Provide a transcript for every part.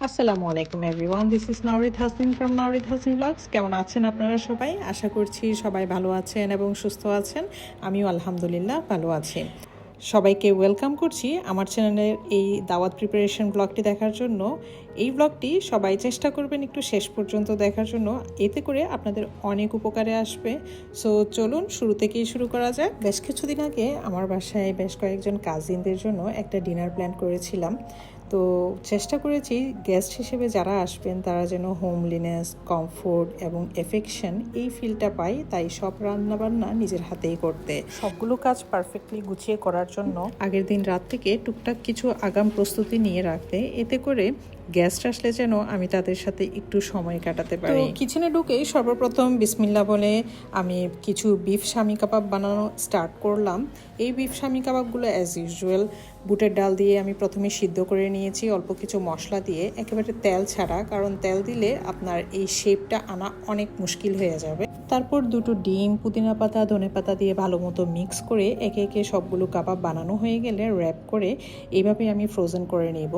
আসসালামু আলাইকুম everyone, this is Nowrid Hasin from Nowrid Hasin blogs. কেমন আছেন আপনারা সবাই? আশা করছি সবাই ভালো আছেন এবং সুস্থ আছেন। আমিও আলহামদুলিল্লাহ ভালো আছি। সবাইকে ওয়েলকাম করছি আমার চ্যানেলের এই দাওয়াত প্রিপারেশন ব্লগটি দেখার জন্য। এই ব্লগটি সবাই চেষ্টা করবেন একটু শেষ পর্যন্ত দেখার জন্য, এতে করে আপনাদের অনেক উপকারে আসবে। সো চলুন শুরু থেকেই শুরু করা যাক। বেশ কিছুদিন আগে আমার বাসায় বেশ কয়েকজন কাজিনদের জন্য একটা ডিনার প্ল্যান করেছিলাম। তো চেষ্টা করেছি গেস্ট হিসেবে যারা আসবেন তারা যেন হোমলিনেস, কমফোর্ট এবং এফেকশন এই ফিলটা পায়, তাই সব রান্নাবান্না নিজের হাতেই করতে, সবগুলো কাজ পারফেক্টলি গুছিয়ে করার জন্য আগের দিন রাত থেকে টুকটাক কিছু আগাম প্রস্তুতি নিয়ে রাখতে, এতে করে গেস্ট আসলে যেন আমি তাদের সাথে একটু সময় কাটাতে পারি। কিচেনে ঢুকেই সর্বপ্রথম বিসমিল্লাহ বলে আমি কিছু বিফ শামি কাবাব বানানো স্টার্ট করলাম। এই বিফ শামি কাবাবগুলো অ্যাজ ইউজুয়াল বুটের ডাল দিয়ে আমি প্রথমে সিদ্ধ করে নিয়েছি অল্প কিছু মশলা দিয়ে, একেবারে তেল ছাড়া, কারণ তেল দিলে আপনার এই শেপটা আনা অনেক মুশকিল হয়ে যাবে। তারপর দুটো ডিম, পুদিনা পাতা, ধনেপাতা দিয়ে ভালো মতো মিক্স করে একে একে সবগুলো কাবাব বানানো হয়ে গেলে র্যাপ করে এইভাবে আমি ফ্রোজেন করে নেব।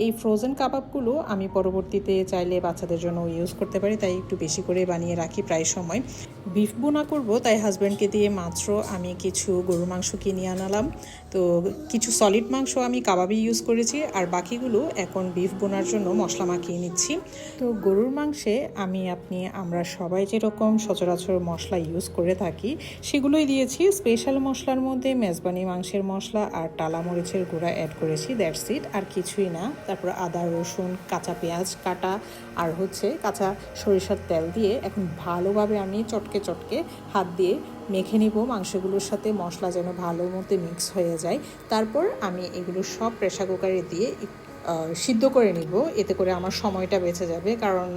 এই ফ্রোজেন কাবাবগুলো আমি পরবর্তীতে চাইলে বাচ্চাদের জন্য ইউজ করতে পারি, তাই একটু বেশি করে বানিয়ে রাখি প্রায় সময়। বিফ বোনা করব, তাই হাজব্যান্ডকে দিয়ে মাত্র আমি কিছু গরুর মাংস কিনে আনালাম। তো কিছু সলিড মাংস আমি কাবাবে ইউজ করেছি, আর বাকিগুলো এখন বিফ বোনার জন্য মশলা মাখিয়ে নিচ্ছি। তো গরুর মাংসে আমরা সবাই যেরকম সচরাচর মশলা ইউজ করে থাকি সেগুলোই দিয়েছি। স্পেশাল মশলার মধ্যে মেজবানি মাংসের মশলা আর টালা মরিচের গুঁড়া অ্যাড করেছি, দ্যাটস ইট, আর কিছুই না। তারপর আদা, রসুন, কাঁচা পেঁয়াজ কাটা আর কাঁচা সরিষার তেল দিয়ে এখন ভালোভাবে আমি চটকে চটকে হাত দিয়ে মেখে নিব মাংসগুলোর সাথে, মশলা যেন ভালো মতো মিক্স হয়ে যায়। তারপর আমি এগুলো সব প্রেসার কুকারে দিয়ে সিদ্ধ করে নিব, এতে করে আমার সময়টা বেঁচে যাবে। কারণ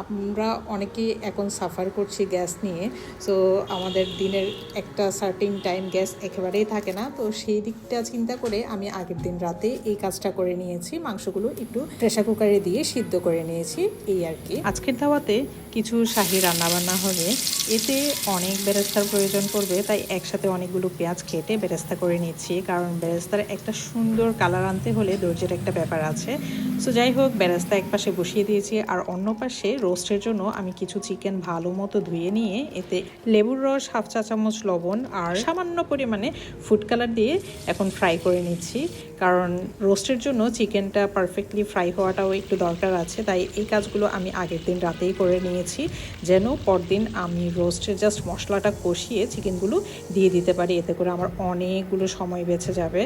আমরা অনেকেই এখন সাফার করছি গ্যাস নিয়ে, সো আমাদের দিনের একটা সার্টিন টাইম গ্যাস একেবারেই থাকে না। তো সেই দিকটা চিন্তা করে আমি আগের দিন রাতে এই কাজটা করে নিয়েছি, মাংসগুলো একটু প্রেসার কুকারে দিয়ে সিদ্ধ করে নিয়েছি, এই আর কি। আজকের দাওয়াতে কিছু শাহী রান্নাবান্না হবে, এতে অনেক বেরেস্তার প্রয়োজন পড়বে, তাই একসাথে অনেকগুলো পেঁয়াজ কেটে বেরেস্তা করে নিচ্ছি, কারণ বেরেস্তার একটা সুন্দর কালার আনতে হলে ধৈর্যের একটা ব্যাপার আছে। সো যাই হোক, বেরেস্তা এক পাশে বসিয়ে দিয়েছি, আর অন্য পাশে রোস্টের জন্য আমি কিছু চিকেন ভালো মতো ধুয়ে নিয়ে এতে লেবুর রস, হাফ চা চামচ লবণ আর সামান্য পরিমাণে ফুড কালার দিয়ে এখন ফ্রাই করে নিচ্ছি, কারণ রোস্টের জন্য চিকেনটা পারফেক্টলি ফ্রাই হওয়াটাও একটু দরকার আছে। তাই এই কাজগুলো আমি আগের দিন রাতেই করে নিয়েছি, যেন পরদিন আমি রোস্টের জাস্ট মশলাটা কষিয়ে চিকেনগুলো দিয়ে দিতে পারি, এতে করে আমার অনেকগুলো সময় বেঁচে যাবে।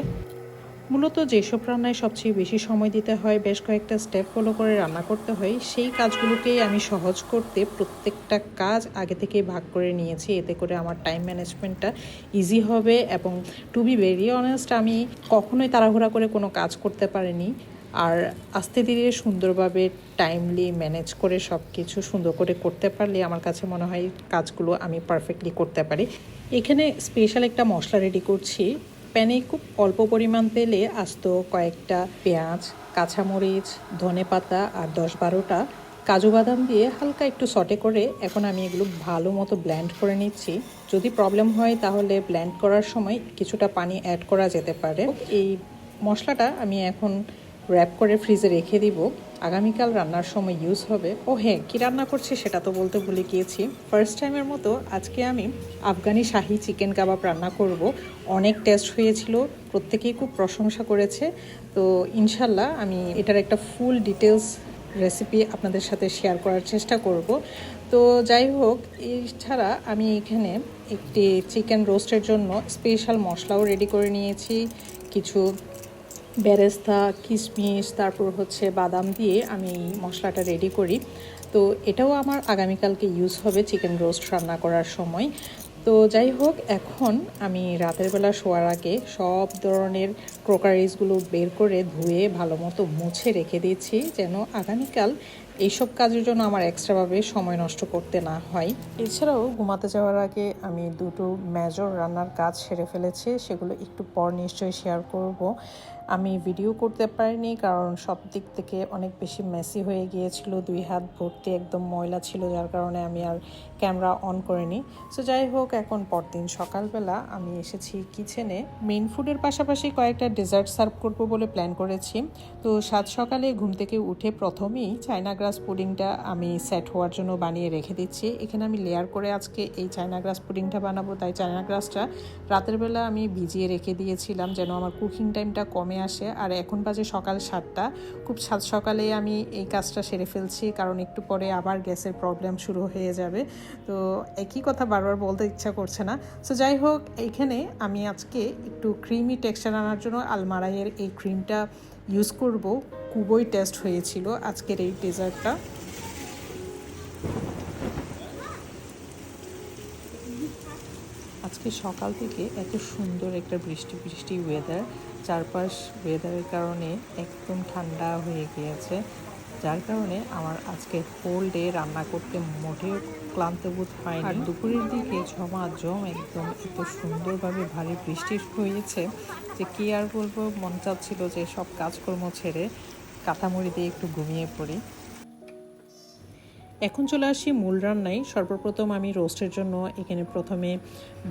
মূলত যেসব রান্নায় সবচেয়ে বেশি সময় দিতে হয়, বেশ কয়েকটা স্টেপ ফলো করে রান্না করতে হয়, সেই কাজগুলোকেই আমি সহজ করতে প্রত্যেকটা কাজ আগে থেকেই ভাগ করে নিয়েছি, এতে করে আমার টাইম ম্যানেজমেন্টটা ইজি হবে। এবং টু বি ভেরি অনেস্ট, আমি কখনোই তাড়াহুড়া করে কোনো কাজ করতে পারিনি, আর আস্তে ধীরে সুন্দরভাবে টাইমলি ম্যানেজ করে সব কিছু সুন্দর করে করতে পারলে আমার কাছে মনে হয় কাজগুলো আমি পারফেক্টলি করতে পারি। এখানে স্পেশাল একটা মশলা রেডি করছি। প্যানে খুব অল্প পরিমাণ তেলে আস্ত কয়েকটা পেঁয়াজ, কাঁচামরিচ, ধনেপাতা আর 10-12টা কাজু বাদাম দিয়ে হালকা একটু সটে করে এখন আমি এগুলো ভালো মতো ব্লেন্ড করে নিচ্ছি। যদি প্রবলেম হয় তাহলে ব্লেন্ড করার সময় কিছুটা পানি অ্যাড করা যেতে পারে। এই মশলাটা আমি এখন র্যাপ করে ফ্রিজে রেখে দিব, আগামীকাল রান্নার সময় ইউজ হবে। ও হ্যাঁ, কী রান্না করছি সেটা তো বলতে ভুলে গিয়েছি। ফার্স্ট টাইমের মতো আজকে আমি আফগানি শাহি চিকেন কাবাব রান্না করব। অনেক টেস্ট হয়েছিল, প্রত্যেকেই খুব প্রশংসা করেছে। তো ইনশাল্লাহ আমি এটার একটা ফুল ডিটেলস রেসিপি আপনাদের সাথে শেয়ার করার চেষ্টা করব। তো যাই হোক, এছাড়া আমি এখানে একটি চিকেন রোস্টের জন্য স্পেশাল মশলাও রেডি করে নিয়েছি। কিছু বেরেস্তা, কিশমিশ, তারপর বাদাম দিয়ে আমি এই মশলাটা রেডি করি। তো এটাও আমার আগামীকালকে ইউজ হবে চিকেন রোস্ট রান্না করার সময়। তো যাই হোক, এখন আমি রাতের বেলা শোয়ার আগে সব ধরনের ক্রোকারিজগুলো বের করে ধুয়ে ভালো মতো মুছে রেখে দিচ্ছি, যেন আগামীকাল এইসব কাজের জন্য আমার এক্সট্রাভাবে সময় নষ্ট করতে না হয়। এছাড়াও ঘুমাতে যাওয়ার আগে আমি দুটো মেজর রান্নার কাজ সেরে ফেলেছি, সেগুলো একটু পর নিশ্চয়ই শেয়ার করব। আমি ভিডিও করতে পারিনি কারণ সব দিক থেকে অনেক বেশি মেসি হয়ে গিয়েছিল, 2 হাত ভর্তি একদম ময়লা ছিল, যার কারণে আমি আর ক্যামেরা অন করিনি। সো যাই হোক, এখন পরদিন সকালবেলা আমি এসেছি কিচেনে। মেইন ফুডের পাশাপাশি কয়েকটা ডেজার্ট সার্ভ করব বলে প্ল্যান করেছি। তো সাত সকালে ঘুম থেকে উঠে প্রথমেই চায়না গ্রাস পুডিংটা আমি সেট হওয়ার জন্য বানিয়ে রেখে দিচ্ছি। এখানে আমি লেয়ার করে আজকে এই চায়না গ্রাস পুডিংটা বানাবো, তাই চায়না গ্রাসটা রাতের বেলা আমি ভিজিয়ে রেখে দিয়েছিলাম যেন আমার কুকিং টাইমটা কমে আসে। আর এখন বাজে সকাল 7টা, খুব সাত সকালে আমি এই কাজটা সেরে ফেলছি কারণ একটু পরে আবার গ্যাসের প্রবলেম শুরু হয়ে যাবে। তো একই কথা বারবার বলতে ইচ্ছা করছে না। সো যাই হোক, এইখানে আমি আজকে একটু ক্রিমি টেক্সচার আনার জন্য আলমারাইয়ের এই ক্রিমটা ইউজ করব। খুবই টেস্ট হয়েছিল আজকের এই ডেজার্টটা। আজকে সকাল থেকে এত সুন্দর একটা বৃষ্টি বৃষ্টি ওয়েদার, চারপাশ ওয়েদারের কারণে একদম ঠান্ডা হয়ে গিয়েছে, যার কারণে আমার আজকে হোল ডে রান্না করতে মোটেও ক্লান্ত বোধ হয়নি। আর দুপুরের দিকে ঝমাঝম একদম এত সুন্দরভাবে ভারী বৃষ্টি হয়েছে যে কি আর বলবো, মন চাচ্ছিল যে সব কাজকর্ম ছেড়ে কাঁথামুড়ি দিয়ে একটু ঘুমিয়ে পড়ি। এখন চলে আসি মূল রান্নায়। সর্বপ্রথম আমি রোস্টের জন্য এখানে প্রথমে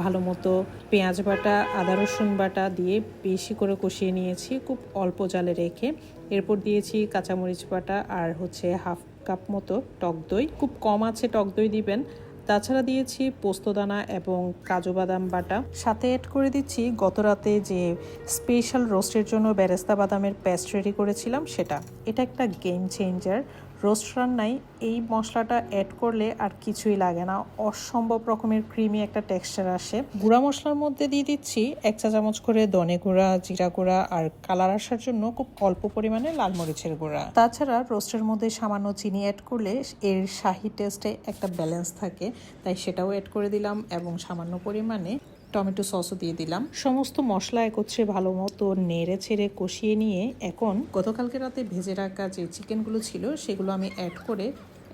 ভালো মতো পেঁয়াজ বাটা, আদা রসুন বাটা দিয়ে বেশি করে কষিয়ে নিয়েছি খুব অল্প জালে রেখে। এরপর দিয়েছি কাঁচামরিচ বাটা আর হচ্ছে হাফ কাপ মতো টক দই, খুব কম আছে টক দই দিবেন। তাছাড়া দিয়েছি পোস্তদানা এবং কাজু বাদাম বাটা, সাথে অ্যাড করে দিচ্ছি গত রাতে যে স্পেশাল রোস্টের জন্য বেরেস্তা বাদামের পেস্ট রেডি করেছিলাম সেটা। এটা একটা গেম চেঞ্জার। রোস্ট রান্নায় এই মশলাটা অ্যাড করলে আর কিছুই লাগে না, অসম্ভব রকমের ক্রিমি একটা টেক্সচার আসে। গুঁড়া মশলার মধ্যে দিয়ে দিচ্ছি 1 চা চামচ করে ধনে গুঁড়া, জিরা গুঁড়া আর কালার আসার জন্য খুব অল্প পরিমাণে লাল মরিচের গুঁড়া। তাছাড়া রোস্টের মধ্যে সামান্য চিনি অ্যাড করলে এর শাহি টেস্টে একটা ব্যালেন্স থাকে, তাই সেটাও অ্যাড করে দিলাম এবং সামান্য পরিমাণে টমেটো সসও দিয়ে দিলাম। সমস্ত মশলা একত্রে ভালো মতো নেড়ে ছেড়ে কষিয়ে নিয়ে এখন গতকালকে রাতে ভেজে রাখা যে চিকেনগুলো ছিল সেগুলো আমি অ্যাড করে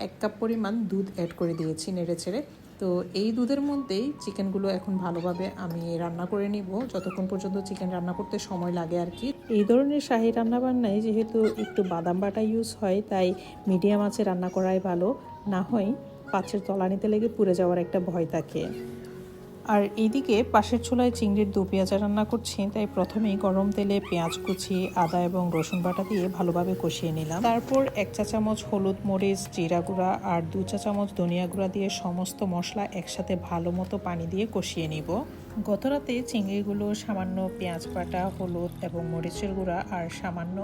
1 কাপ পরিমাণ দুধ অ্যাড করে দিয়েছি নেড়ে ছেড়ে। তো এই দুধের মধ্যেই চিকেনগুলো এখন ভালোভাবে আমি রান্না করে নিব, যতক্ষণ পর্যন্ত চিকেন রান্না করতে সময় লাগে আর কি। এই ধরনের শাহী রান্নাবান্নায় যেহেতু একটু বাদাম বাটা ইউজ হয়, তাই মিডিয়াম আঁচে রান্না করাই ভালো, না হয় পাঁচের তলানিতে লেগে পুড়ে যাওয়ার একটা ভয় থাকে। আর এইদিকে পাশের চুলায় চিংড়ির দু পেঁয়াজা রান্না করছি, তাই প্রথমেই গরম তেলে পেঁয়াজ কুচি, আদা এবং রসুন বাটা দিয়ে ভালোভাবে কষিয়ে নিলাম। তারপর 1 চা চামচ হলুদ, মরিচ, জিরা গুঁড়া আর 2 চা চামচ ধনিয়া গুঁড়া দিয়ে সমস্ত মশলা একসাথে ভালো মতো পানি দিয়ে কষিয়ে নিব। গত রাতে চিংড়িগুলো সামান্য পেঁয়াজ বাটা, হলুদ এবং মরিচের গুঁড়া আর সামান্য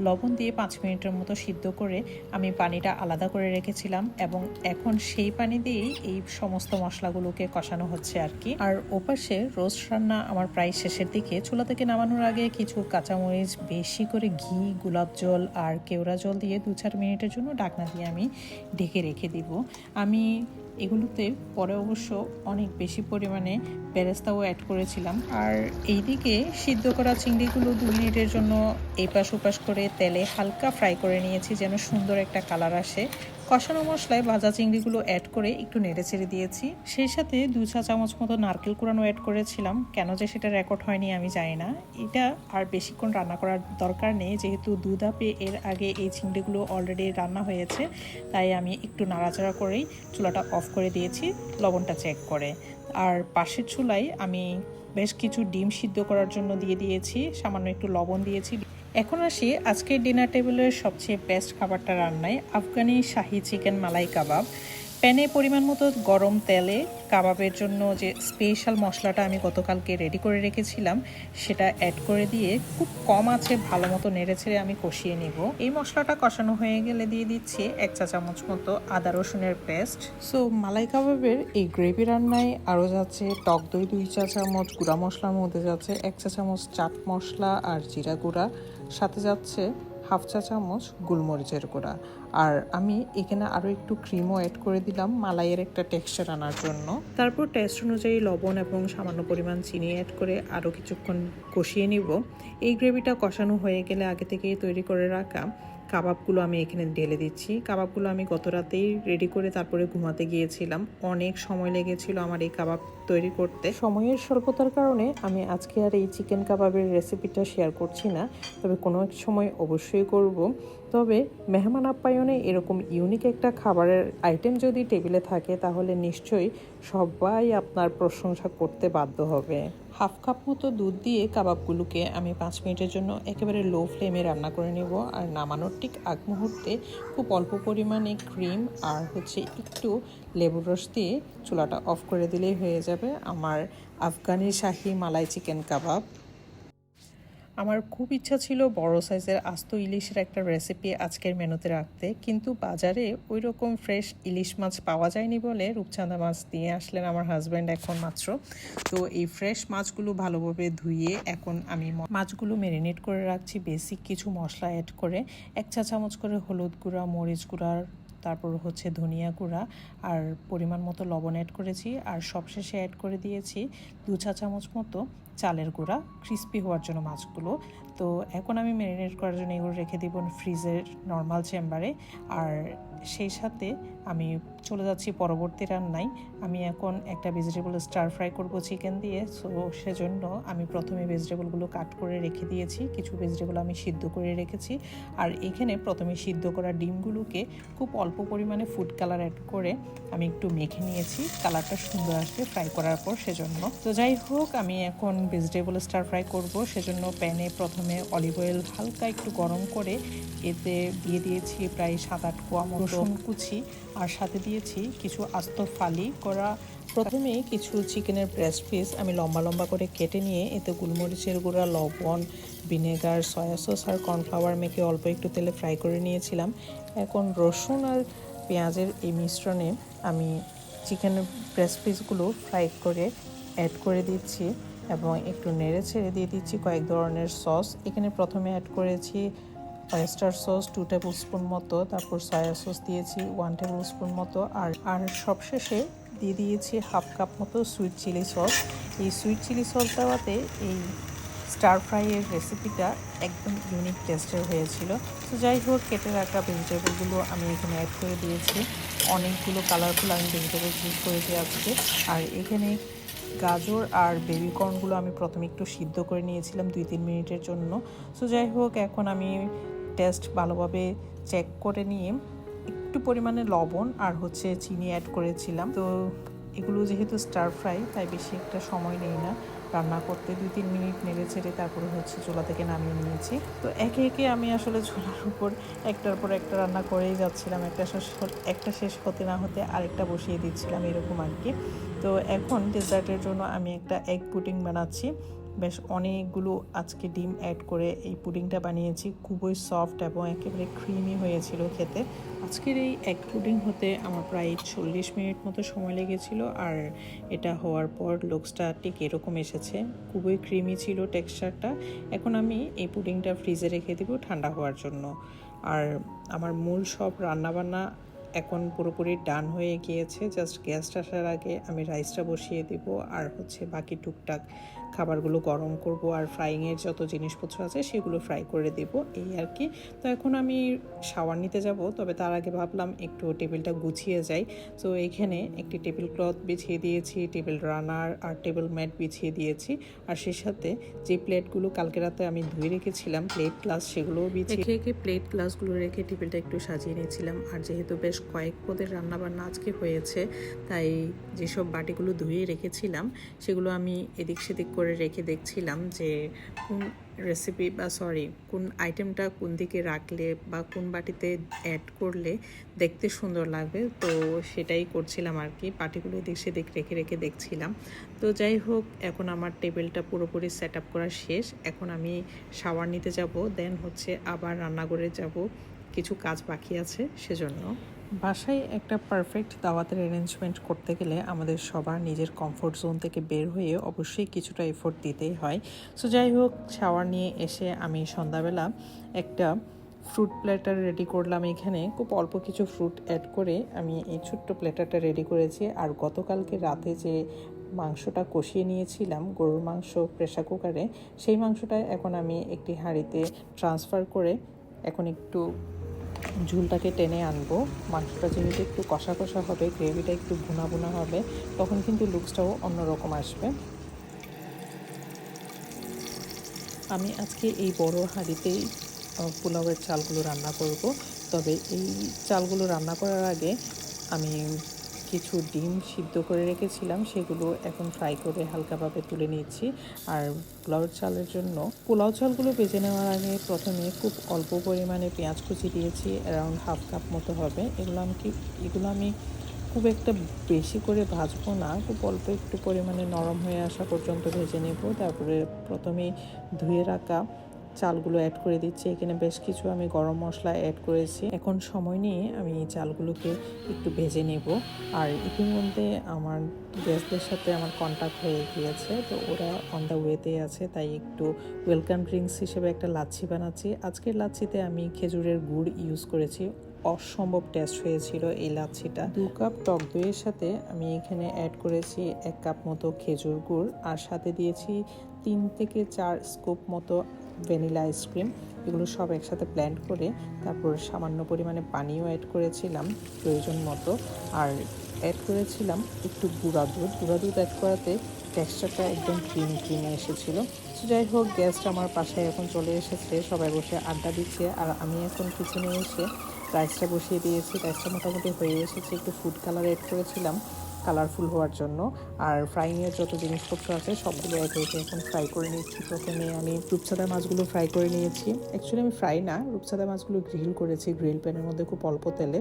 লবণ দিয়ে 5 মিনিটের মতো সিদ্ধ করে আমি পানিটা আলাদা করে রেখেছিলাম এবং এখন সেই পানি দিয়েই এই সমস্ত মশলাগুলোকে কষানো হচ্ছে আর কি। আর ওপাশে রোস্ট রান্না আমার প্রায় শেষের দিকে। চুলা থেকে নামানোর আগে কিছু কাঁচামরিচ, বেশি করে ঘি, গোলাপ জল আর কেওড়া জল দিয়ে 2-4 মিনিটের জন্য ঢাকনা দিয়ে আমি ঢেকে রেখে দিব। আমি এগুলোতে পরে অবশ্য অনেক বেশি পরিমাণে বেরেস্তাও অ্যাড করেছিলাম। আর এইদিকে সিদ্ধ করা চিংড়িগুলো 2 মিনিটের জন্য এপাশ ওপাশ করে তেলে হালকা ফ্রাই করে নিয়েছি যেন সুন্দর একটা কালার আসে। কষানো মশলায় ভাজা চিংড়িগুলো অ্যাড করে একটু নেড়ে ছেড়ে দিয়েছি। সেই সাথে 2 চা চামচ মতো নারকেল কুড়ানো অ্যাড করেছিলাম, কেন যে সেটা রেকর্ড হয়নি আমি জানি না। এটা আর বেশিক্ষণ রান্না করার দরকার নেই, যেহেতু দুধ আপে এর আগে এই চিংড়িগুলো অলরেডি রান্না হয়েছে, তাই আমি একটু নাড়াচাড়া করেই চুলাটা অফ করে দিয়েছি লবণটা চেক করে। আর পাশের চুলায় আমি বেশ কিছু ডিম সিদ্ধ করার জন্য দিয়ে দিয়েছি, সামান্য একটু লবণ দিয়েছি। এখন আসি আজকের ডিনার টেবিলের সবচেয়ে বেস্ট খাবারটা রান্নায়, আফগানি শাহি চিকেন মালাই কাবাব। প্যানে পরিমাণ মতো গরম তেলে কাবাবের জন্য যে স্পেশাল মশলাটা আমি গতকালকে রেডি করে রেখেছিলাম সেটা অ্যাড করে দিয়ে খুব কম আছে ভালো মতো নেড়ে ছেড়ে আমি কষিয়ে নিব। এই মশলাটা কষানো হয়ে গেলে দিয়ে দিচ্ছি 1 চা চামচ মতো আদা রসুনের পেস্ট। সো মালাই কাবাবের এই গ্রেভি রান্নায় আরও যাচ্ছে টক দই 2 চা চামচ, গুঁড়া মশলার মধ্যে যাচ্ছে 1 চা চামচ চাট মশলা আর জিরা গুঁড়া, সাথে যাচ্ছে হাফ চা চামচ গোলমরিচের গুঁড়া। আর আমি এখানে আরও একটু ক্রিমও অ্যাড করে দিলাম মালাইয়ের একটা টেক্সচার আনার জন্য। তারপর টেস্ট অনুযায়ী লবণ এবং সামান্য পরিমাণ চিনি অ্যাড করে আরও কিছুক্ষণ কষিয়ে নিব। এই গ্রেভিটা কষানো হয়ে গেলে আগে থেকেই তৈরি করে রাখা কাবাবগুলো আমি এখানে ঢেলে দিচ্ছি। কাবাবগুলো আমি গত রাতেই রেডি করে তারপরে ঘুমাতে গিয়েছিলাম। অনেক সময় লেগেছিল আমার এই কাবাব তৈরি করতে। সময়ের স্বল্পতার কারণে আমি আজকে আর এই চিকেন কাবাবের রেসিপিটা শেয়ার করছি না, তবে কোনো এক সময় অবশ্যই করব। তবে মেহমান আপ্যায়নে এরকম ইউনিক একটা খাবারের আইটেম যদি টেবিলে থাকে তাহলে নিশ্চয়ই সবাই আপনার প্রশংসা করতে বাধ্য হবে। হাফ কাপ মতো দুধ দিয়ে কাবাবগুলোকে আমি 5 মিনিটের জন্য একেবারে লো ফ্লেমে রান্না করে নেব। আর নামানোর ঠিক আগ মুহূর্তে খুব অল্প পরিমাণে ক্রিম আর একটু লেবুর রস দিয়ে চুলাটা অফ করে দিলেই হয়ে যাবে আমার আফগানি শাহি মালাই চিকেন কাবাব। আমার খুব ইচ্ছা ছিল বড় সাইজের আস্ত ইলিশের একটা রেসিপি আজকের মেনুতে রাখতে, কিন্তু বাজারে ওই রকম ফ্রেশ ইলিশ মাছ পাওয়া যায়নি বলে রূপচাঁদা মাছ দিয়ে আসলেন আমার হাজব্যান্ড এখন মাত্র। তো এই ফ্রেশ মাছগুলো ভালোভাবে ধুয়ে এখন আমি মাছগুলো ম্যারিনেট করে রাখছি বেসিক কিছু মশলা অ্যাড করে। 1 চা চামচ করে হলুদ গুঁড়া, মরিচ গুঁড়ার, তারপর ধনিয়া গুঁড়া আর পরিমাণ মতো লবণ অ্যাড করেছি। আর সবশেষে অ্যাড করে দিয়েছি 2 চা চামচ মতো চালের গুঁড়া, ক্রিস্পি হওয়ার জন্য মাছগুলো। তো এখন আমি ম্যারিনেট করার জন্য এগুলো রেখে দিব ফ্রিজের নর্মাল চেম্বারে। আর সেই সাথে আমি চলে যাচ্ছি পরবর্তী রান্নায়। আমি এখন একটা ভেজিটেবল স্টার ফ্রাই করব চিকেন দিয়ে। সো সেজন্য আমি প্রথমে ভেজিটেবলগুলো কাট করে রেখে দিয়েছি, কিছু ভেজিটেবল আমি সিদ্ধ করে রেখেছি। আর এখানে প্রথমে সিদ্ধ করা ডিমগুলোকে খুব অল্প পরিমাণে ফুড কালার অ্যাড করে আমি একটু মেখে নিয়েছি, কালারটা সুন্দর আসবে ফ্রাই করার পর সেজন্য। তো যাই হোক, আমি এখন ভেজিটেবল স্টার ফ্রাই করব। সেজন্য প্যানে প্রথমে অলিভ অয়েল হালকা একটু গরম করে এতে দিয়ে দিয়েছি প্রায় 7-8 কোয়া মতো রসুন কুচি, আর সাথে দিয়েছি কিছু আস্ত ফালি করা। প্রথমে কিছু চিকেনের ব্রেস্ট পিস আমি লম্বা লম্বা করে কেটে নিয়ে এতে গোলমরিচের গুঁড়া, লবণ, ভিনেগার, সয়া সস আর কর্নফ্লাওয়ার মেখে অল্প একটু তেলে ফ্রাই করে নিয়েছিলাম। এখন রসুন আর পেঁয়াজের এই মিশ্রণে আমি চিকেনের ব্রেস্ট পিসগুলো ফ্রাই করে অ্যাড করে দিচ্ছি এবং একটু নেড়ে ছেড়ে দিয়ে দিচ্ছি কয়েক ধরনের সস। এখানে প্রথমে অ্যাড করেছি অয়েস্টার সস 2 টেবিল স্পুন মতো, তারপর সয়া সস দিয়েছি 1 টেবিল স্পুন মতো, আর সবশেষে দিয়ে দিয়েছি হাফ কাপ মতো সুইট চিলি সস। এই সুইট চিলি সস দেওয়াতে এই স্টার ফ্রাইয়ের রেসিপিটা একদম ইউনিক টেস্টের হয়েছিল। তো যাই হোক, কেটে রাখা ভেজিটেবলগুলো আমি এখানে অ্যাড করে দিয়েছি। অনেকগুলো কালারফুল আমি ভেজিটেবল ইউজ করেছি আজকে। আর এখানে গাজর আর বেবি কর্নগুলো আমি প্রথমে একটু সিদ্ধ করে নিয়েছিলাম 2-3 মিনিটের জন্য। সো যাই হোক, এখন আমি টেস্ট ভালোভাবে চেক করে নিয়ে একটু পরিমাণে লবণ আর চিনি অ্যাড করেছিলাম। তো এগুলো যেহেতু স্টার ফ্রাই তাই বেশি একটা সময় নেই না রান্না করতে, 2-3 মিনিট নেড়ে ছেড়ে তারপরে চুলা থেকে নামিয়ে নিয়েছি। তো একে একে আমি আসলে চুলার উপর একটার পর একটা রান্না করেই যাচ্ছিলাম, একটা শেষ হতে না হতে আরেকটা বসিয়ে দিচ্ছিলাম, এরকম আর কি। তো এখন ডেজার্টের জন্য আমি একটা এগ পুডিং বানাচ্ছি। বেশ অনেকগুলো আজকে ডিম অ্যাড করে এই পুডিংটা বানিয়েছি, খুবই সফট এবং একেবারে ক্রিমি হয়েছিল খেতে। আজকের এই এগ পুডিং হতে আমার প্রায় 40 মিনিট মতো সময় লেগেছিল, আর এটা হওয়ার পর লুকসটা ঠিক এরকম এসেছে, খুবই ক্রিমি ছিল টেক্সচারটা। এখন আমি এই পুডিংটা ফ্রিজে রেখে দিব ঠান্ডা হওয়ার জন্য। আর আমার মূল সব রান্নাবান্না এখন পুরোপুরি ডান হয়ে গিয়েছে। জাস্ট গ্যাসটা আসার আগে আমি রাইসটা বসিয়ে দিব, আর বাকি টুকটাক খাবারগুলো গরম করব, আর ফ্রাইংয়ের যত জিনিসপত্র আছে সেগুলো ফ্রাই করে দেব, এই আর কি। তো এখন আমি শাওয়ার নিতে যাব, তবে তার আগে ভাবলাম একটু টেবিলটা গুছিয়ে যাই। তো এইখানে একটি টেবিল ক্লথ বিছিয়ে দিয়েছি, টেবিল রানার আর টেবিল ম্যাট বিছিয়ে দিয়েছি। আর সেই সাথে যে প্লেটগুলো কালকে রাতে আমি ধুয়ে রেখেছিলাম প্লেট গ্লাস, সেগুলোও বিছিয়ে রেখে প্লেট গ্লাসগুলো রেখে টেবিলটা একটু সাজিয়ে নিয়েছিলাম। আর যেহেতু বেশ কয়েক পদের রান্নাবান্না আজকে হয়েছে, তাই যেসব বাটিগুলো ধুয়ে রেখেছিলাম সেগুলো আমি এদিক সেদিক করে রেখে দেখছিলাম যে কোন রেসিপি কোন আইটেমটা কোন দিকে রাখলে বা কোন বাটিতে অ্যাড করলে দেখতে সুন্দর লাগবে। তো সেটাই করছিলাম আর কি, বাটিগুলো এদিক সেদিক রেখে রেখে দেখছিলাম। তো যাই হোক, এখন আমার টেবিলটা পুরোপুরি সেট আপ করা শেষ। এখন আমি শাওয়ার নিতে যাব, দেন আবার রান্নাঘরে যাব, কিছু কাজ বাকি আছে সেজন্য। বাসায় একটা পারফেক্ট দাওয়াতের অ্যারেঞ্জমেন্ট করতে গেলে আমাদের সবার নিজের কমফোর্ট জোন থেকে বের হয়ে অবশ্যই কিছুটা এফোর্ট দিতেই হয়। সো যাই হোক, শাওয়ার নিয়ে এসে আমি সন্ধ্যাবেলা একটা ফ্রুট প্ল্যাটার রেডি করলাম। এখানে খুব অল্প কিছু ফ্রুট অ্যাড করে আমি এই ছোট্ট প্ল্যাটারটা রেডি করেছি। আর গতকালকে রাতে যে মাংসটা কষিয়ে নিয়েছিলাম, গরুর মাংস প্রেসার কুকারে, সেই মাংসটা এখন আমি একটি হাঁড়িতে ট্রান্সফার করে এখন একটু ঝুলটাকে টেনে আনবো। মাংসটা যেহেতু একটু কষা কষা হবে, গ্রেভিটা একটু ভুনা ভুনা হবে, তখন কিন্তু লুকসটাও অন্যরকম আসবে। আমি আজকে এই বড় হাঁড়িতেই পোলাওয়ের চালগুলো রান্না করব। তবে এই চালগুলো রান্না করার আগে আমি কিছু ডিম সিদ্ধ করে রেখেছিলাম, সেগুলো এখন ফ্রাই করে হালকাভাবে তুলে নিচ্ছি। আর পোলাওয়ের চালের জন্য পোলাও চালগুলো ভেজে নেওয়ার আগে প্রথমে খুব অল্প পরিমাণে পেঁয়াজ কুচি দিয়েছি, অ্যারাউন্ড হাফ কাপ মতো হবে। এগুলো আমি খুব একটা বেশি করে ভাজবো না, খুব অল্প একটু পরিমাণে নরম হয়ে আসা পর্যন্ত ভেজে নেব। তারপরে প্রথমেই ধুয়ে রাখা চালগুলো অ্যাড করে দিচ্ছি। এখানে বেশ কিছু আমি গরম মশলা অ্যাড করেছি। এখন সময় নিয়ে আমি এই চালগুলোকে একটু ভেজে নেব। আর ইতিমধ্যে আমার গেস্টদের সাথে আমার কন্ট্যাক্ট হয়ে গিয়েছে, তো ওরা অন দ্য ওয়েতে আছে, তাই একটু ওয়েলকাম ড্রিঙ্কস হিসেবে একটা লাচ্ছি বানাচ্ছি। আজকের লাচ্ছিতে আমি খেজুরের গুড় ইউজ করেছি। অসম্ভব টেস্ট হয়েছিল এই লাচ্ছিটা। 2 কাপ টক দইয়ের সাথে আমি এখানে অ্যাড করেছি 1 কাপ মতো খেজুর গুড়, আর সাথে দিয়েছি 3 থেকে 4 স্কুপ মতো ভ্যানিলা আইসক্রিম। এগুলো সব একসাথে ব্লেন্ড করে তারপর সামান্য পরিমাণে পানিও অ্যাড করেছিলাম প্রয়োজন মতো, আর অ্যাড করেছিলাম একটু গুঁড়া দুধ অ্যাড করাতে টেক্সচারটা একদম ক্রিমি এসেছিলো। তো যাই হোক, গেস্ট আমার পাশে এখন চলে এসেছে, সবাই বসে আড্ডা দিচ্ছে, আর আমি এখন কিচেনে এসে রাইসটা বসিয়ে দিয়েছি। রাইসটা মোটামুটি হয়ে এসেছে, একটু ফুড কালার অ্যাড করেছিলাম কালারফুল হওয়ার জন্য। আর ফ্রাইংয়ের যত জিনিসপত্র আছে সবগুলো একে একে এখন ফ্রাই করে নিচ্ছি। প্রথমে আমি রূপচাঁদা মাছগুলো ফ্রাই করে নিয়েছি। অ্যাকচুয়ালি আমি ফ্রাই না, রূপচাঁদা মাছগুলো গ্রিল করেছি গ্রিল প্যানের মধ্যে খুব অল্প তেলে।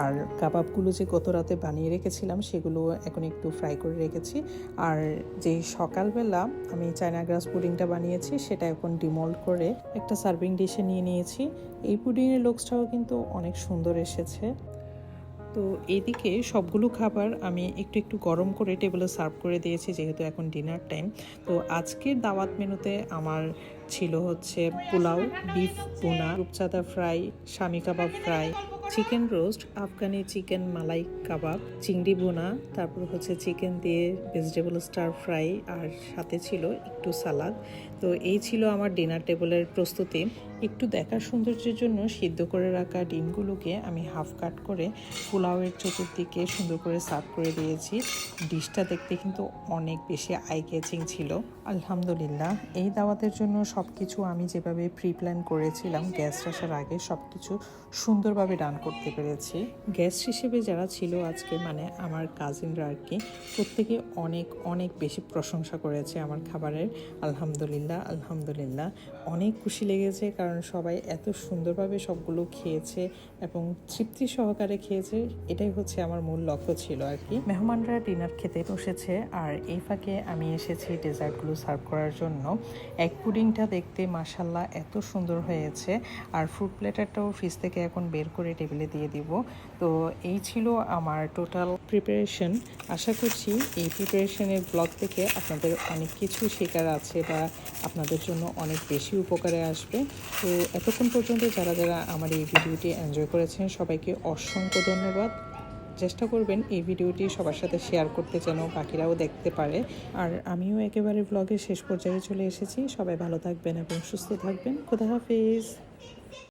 আর কাবাবগুলো যে গত রাতে বানিয়ে রেখেছিলাম সেগুলো এখন একটু ফ্রাই করে রেখেছি। আর যে সকালবেলা আমি চায়না গ্রাস পুডিংটা বানিয়েছি সেটা এখন ডিমোল্ড করে একটা সার্ভিং ডিশে নিয়ে নিয়েছি। এই পুডিংয়ের লুকসটাও কিন্তু অনেক সুন্দর এসেছে। তো এইদিকে সবগুলো খাবার আমি একটু একটু গরম করে টেবিলে সার্ভ করে দিয়েছি, যেহেতু এখন ডিনার টাইম। তো আজকের দাওয়াত মেনুতে আমার ছিল হচ্ছে পোলাও, বিফ ভুনা, রূপচাঁদা fry, shami kebab fry, chicken roast, Afghani chicken malai kebab, চিংড়ি ভুনা, তারপর হচ্ছে চিকেন দিয়ে ভেজিটেবল স্টার ফ্রাই, আর সাথে ছিল একটু সালাদ। তো এই ছিল আমার ডিনার টেবিলের প্রস্তুতি। একটু দেখার সৌন্দর্যের জন্য সিদ্ধ করে রাখা ডিমগুলোকে আমি হাফ কাট করে পোলাওয়ের চতুর্দিকে সুন্দর করে সার্ভ করে দিয়েছি। ডিশটা দেখতে কিন্তু অনেক বেশি আই ক্যাচিং ছিল। আলহামদুলিল্লাহ, এই দাওয়াতের জন্য সব কিছু আমি যেভাবে প্রি প্ল্যান করেছিলাম গেস্ট আসার আগে সব কিছু সুন্দরভাবে ডান করতে পেরেছি। গেস্ট হিসেবে যারা ছিল আজকে, মানে আমার কাজিনরা আর কি, প্রত্যেকে অনেক অনেক বেশি প্রশংসা করেছে আমার খাবারের। আলহামদুলিল্লাহ অনেক খুশি লেগেছে, কারণ সবাই এত সুন্দরভাবে সবগুলো খেয়েছে এবং তৃপ্তি সহকারে খেয়েছে। এটাই হচ্ছে আমার মূল লক্ষ্য ছিল আর কি। মেহমানরা ডিনার খেতে বসেছে, আর এই ফাঁকে আমি এসেছি ডেজার্টগুলো সার্ভ করার জন্য। এগ পুডিংটা দেখতে মাশাল্লাহ এত সুন্দর হয়েছে, আর ফ্রুট প্লেটারটাও ফ্রিজ থেকে এখন বের করে টেবিলে দিয়ে দিব। তো এই ছিল আমার টোটাল প্রিপারেশন। আশা করছি এই প্রিপারেশনের ব্লগ থেকে আপনাদের অনেক কিছু শেখার আছে বা আপনাদের জন্য অনেক বেশি উপকারে আসবে। তো এতক্ষণ পর্যন্ত যারা যারা আমার এই ভিডিওটি এনজয় করেছেন সবাইকে অসংখ্য ধন্যবাদ। চেষ্টা করবেন এই ভিডিওটি সবার সাথে শেয়ার করতে, যেন বাকিরাও দেখতে পারে। আর আমিও একেবারে ব্লগের শেষ পর্যায়ে চলে এসেছি। সবাই ভালো থাকবেন এবং সুস্থ থাকবেন। খোদা হাফেজ।